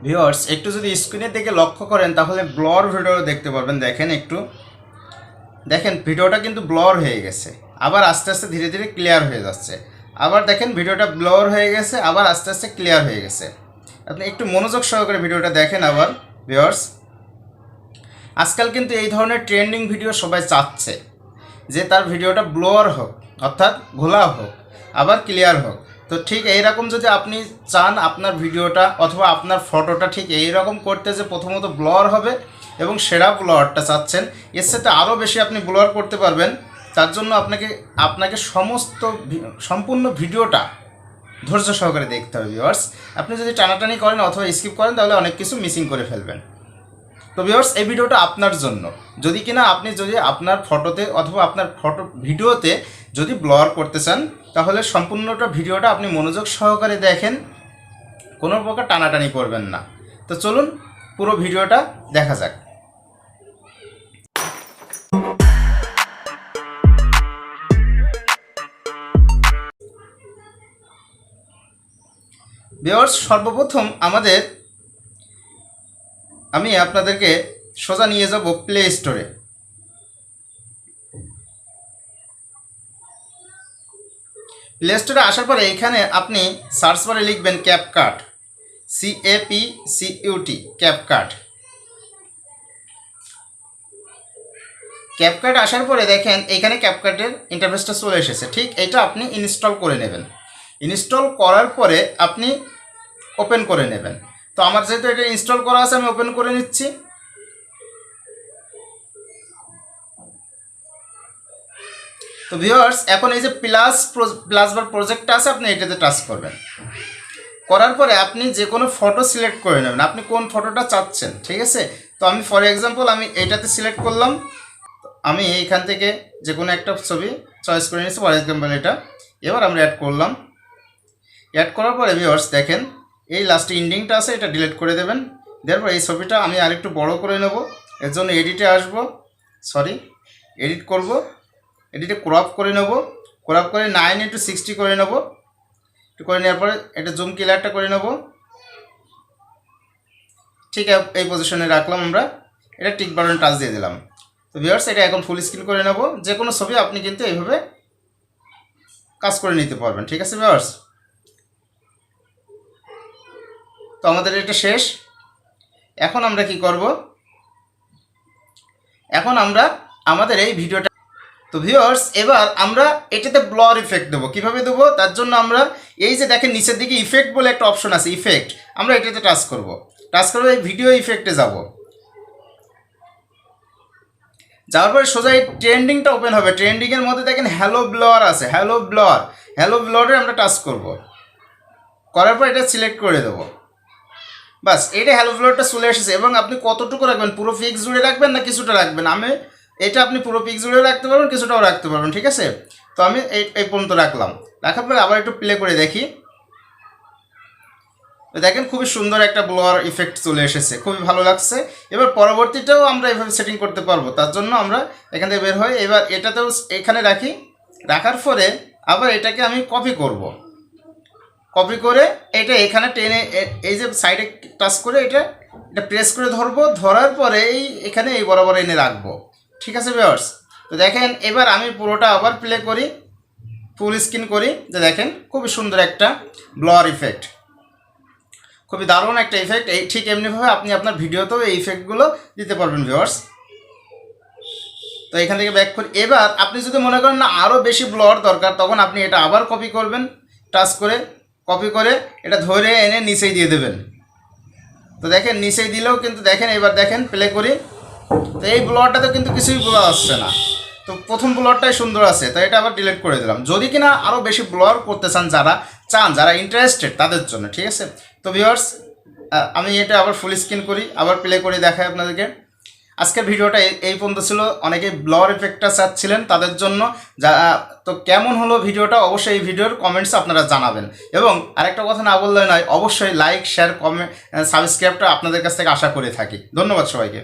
Viewers একটু যদি স্ক্রিনের দিকে লক্ষ্য করেন তাহলে ব্লর ভিডিও দেখতে পারবেন। দেখেন ভিডিওটা কিন্তু ব্লর হয়ে গেছে, আবার আস্তে আস্তে ধীরে ধীরে ক্লিয়ার হয়ে যাচ্ছে। আবার দেখেন ভিডিওটা ব্লর হয়ে গেছে, আবার আস্তে আস্তে ক্লিয়ার হয়ে গেছে। আপনি একটু মনোযোগ সহকারে ভিডিওটা দেখেন। আবার ভিউয়ার্স আজকাল কিন্তু এই ধরনের ট্রেন্ডিং ভিডিও সবাই চাচ্ছে যে তার ভিডিওটা ব্লর হোক, অর্থাৎ ঘোলা হোক, আবার ক্লিয়ার হোক। তো ঠিক এইরকম যদি আপনি চান আপনার ভিডিওটা অথবা আপনার ফটোটা ঠিক এইরকম করতে, যে প্রথমত ব্লর হবে এবং সেরা ব্লরটা চাচ্ছেন, এর সাথে আরও বেশি আপনি ব্লর করতে পারবেন, তার জন্য আপনাকে সম্পূর্ণ ভিডিওটা ধৈর্য সহকারে দেখতে হবে ভিউয়ার্স। আপনি যদি টানাটানি করেন অথবা স্কিপ করেন তাহলে অনেক কিছু মিসিং করে ফেলবেন। তো ভিউয়ার্স এই ভিডিওটা আপনার জন্য, যদি আপনার ফটোতে অথবা আপনার ভিডিওতে যদি ব্লর করতে চান তাহলে সম্পূর্ণটা ভিডিওটা আপনি মনোযোগ সহকারে দেখেন, কোনো প্রকার টানাটানি করবেন না। তো চলুন পুরো ভিডিওটা দেখা যাক। ভিউয়ার্স সর্বপ্রথম আমি আপনাদেরকে সোজা নিয়ে যাব প্লে স্টোরে। প্লে স্টোরে আসার পরে এখানে আপনি সার্চ বারে লিখবেন ক্যাপকাট, CAPCUT, ক্যাপকাট। ক্যাপকাট আসার পরে দেখেন এখানে ক্যাপকাটের ইন্টারফেসটা চলে এসেছে। ঠিক এটা আপনি ইনস্টল করে নেবেন। ইনস্টল করার পরে আপনি ওপেন করে নেবেন। তো আমার যেহেতু এটা ইনস্টল করা আছে আমি ওপেন করে নিচ্ছি। তো ভিউয়ার্স এখন এই যে প্লাস বার প্রজেক্টটা আছে আপনি এটাতে টাচ করবেন। করার পরে আপনি যে কোনো ফটো সিলেক্ট করে নেবেন, আপনি কোন ফটোটা চাচ্ছেন, ঠিক আছে। তো আমি ফর এক্সাম্পল আমি এইটাতে সিলেক্ট করলাম। আমি এইখান থেকে যে কোনো একটা ছবি চয়েস করে নিচ্ছি, ফর এক্সাম্পল এটা। এবার আমরা অ্যাড করলাম। অ্যাড করার পরে ভিউয়ার্স দেখেন এই লাস্টে ইন্ডিংটা আছে, এটা ডিলিট করে দেবেন। দেওয়ার পর এই ছবিটা আমি আরেকটু বড় করে নেব। এর জন্য এডিটে এডিট করব, এডিটে ক্রপ করে নেব। ক্রপ করে 9:60 করে নেব। করে নেওয়ার পরে এটা জুম ক্লিয়ারটা করে নেব। ঠিক এই পজিশনে রাখলাম আমরা। এটা টিক বাটন টাচ দিয়ে দিলাম। তো ভিউয়ার্স এটা এখন ফুল স্ক্রিন করে নেব। যে কোনো ছবি আপনি কিন্তু এইভাবে কাজ করে নিতে পারবেন, ঠিক আছে ভিউয়ার্স। তো আমাদের এটা শেষ। এখন আমরা কি করব, এখন আমরা আমাদের এই ভিডিওটা, তো ভিউয়ার্স এবার আমরা এটাতে ব্লর ইফেক্ট দেবো। কীভাবে দেবো তার জন্য আমরা এই যে দেখেন নিচের দিকে ইফেক্ট বলে একটা অপশন আছে, ইফেক্ট, আমরা এটাতে টাচ করব। এই ভিডিও ইফেক্টে যাব। যাওয়ার পরে সোজা এই ট্রেন্ডিংটা ওপেন হবে। ট্রেন্ডিংয়ের মধ্যে দেখেন হ্যালো ব্লর আছে, হ্যালো ব্লরে আমরা টাচ করব। করার পর এটা সিলেক্ট করে দেবো। বাস এটা হ্যালো ব্লরটা চলে এসেছে। এবং আপনি কতটুকু রাখবেন, পুরো পিক্স জুড়ে রাখবেন না কিছুটা রাখবেন, এটা আপনি পুরো পিক্স জুড়েও রাখতে পারবেন, কিছুটাও রাখতে পারবেন, ঠিক আছে। তো আমি এই পর্যন্ত রাখলাম। রাখার পরে আবার একটু প্লে করে দেখি। দেখেন খুবই সুন্দর একটা ব্লর ইফেক্ট চলে এসেছে, খুবই ভালো লাগছে। এবার পরবর্তীটাও আমরা এভাবে সেটিং করতে পারবো। তার জন্য আমরা এখান থেকে বের হই। এবার এটাতেও এখানে রাখি। রাখার পরে আবার এটাকে আমি কপি করব। কপি করে এটা এখানে টেনে এই যে সাইডে টাচ করে এটা প্রেস করে ধরবো। ধরার পরে এখানে এই বরাবর এনে রাখবো, ঠিক আছে ভিউয়ার্স। তো দেখেন এবার আমি পুরোটা আবার প্লে করি, ফুল স্ক্রিন করি। তো দেখেন খুবই সুন্দর একটা ব্লর ইফেক্ট, খুবই দারুণ একটা ইফেক্ট। ঠিক এমনিভাবে আপনি আপনার ভিডিওতেও এই ইফেক্টগুলো দিতে পারবেন ভিউয়ার্স। তো এখান থেকে ব্যাক করি। এবার আপনি যদি মনে করেন না আরও বেশি ব্লর দরকার, তখন আপনি এটা আবার কপি করবেন, টাচ করে কপি করে এটা ধরে এনে নিচেই দিয়ে দেবেন। তো দেখেন নিচেই দিলেও কিন্তু দেখেন, এবার দেখেন প্লে করি। তো এই ব্লরটাতে কিন্তু কিছুই ব্লর আসছে না। তো প্রথম ব্লরটাই সুন্দর আছে, তো এটা আবার ডিলিট করে দিলাম। যদি কিনা আরও বেশি ব্লর করতে যারা ইন্টারেস্টেড তাদের জন্য, ঠিক আছে। তো ভিউয়ার্স আমি এটা আবার ফুল স্ক্রিন করি, আবার প্লে করে দেখাই আপনাদেরকে। আজকের ভিডিওটা এই পর্যন্ত ছিল। অনেকেই ব্লর ইফেক্টটা চাচ্ছিলেন তাদের জন্য। তো কেমন হলো ভিডিওটা অবশ্যই এই ভিডিওর কমেন্টস আপনারা জানাবেন। এবং আরেকটা কথা না বললে নয়, অবশ্যই লাইক, শেয়ার, কমেন্ট, সাবস্ক্রাইবটা আপনাদের কাছ থেকে আশা করে থাকি। ধন্যবাদ সবাইকে।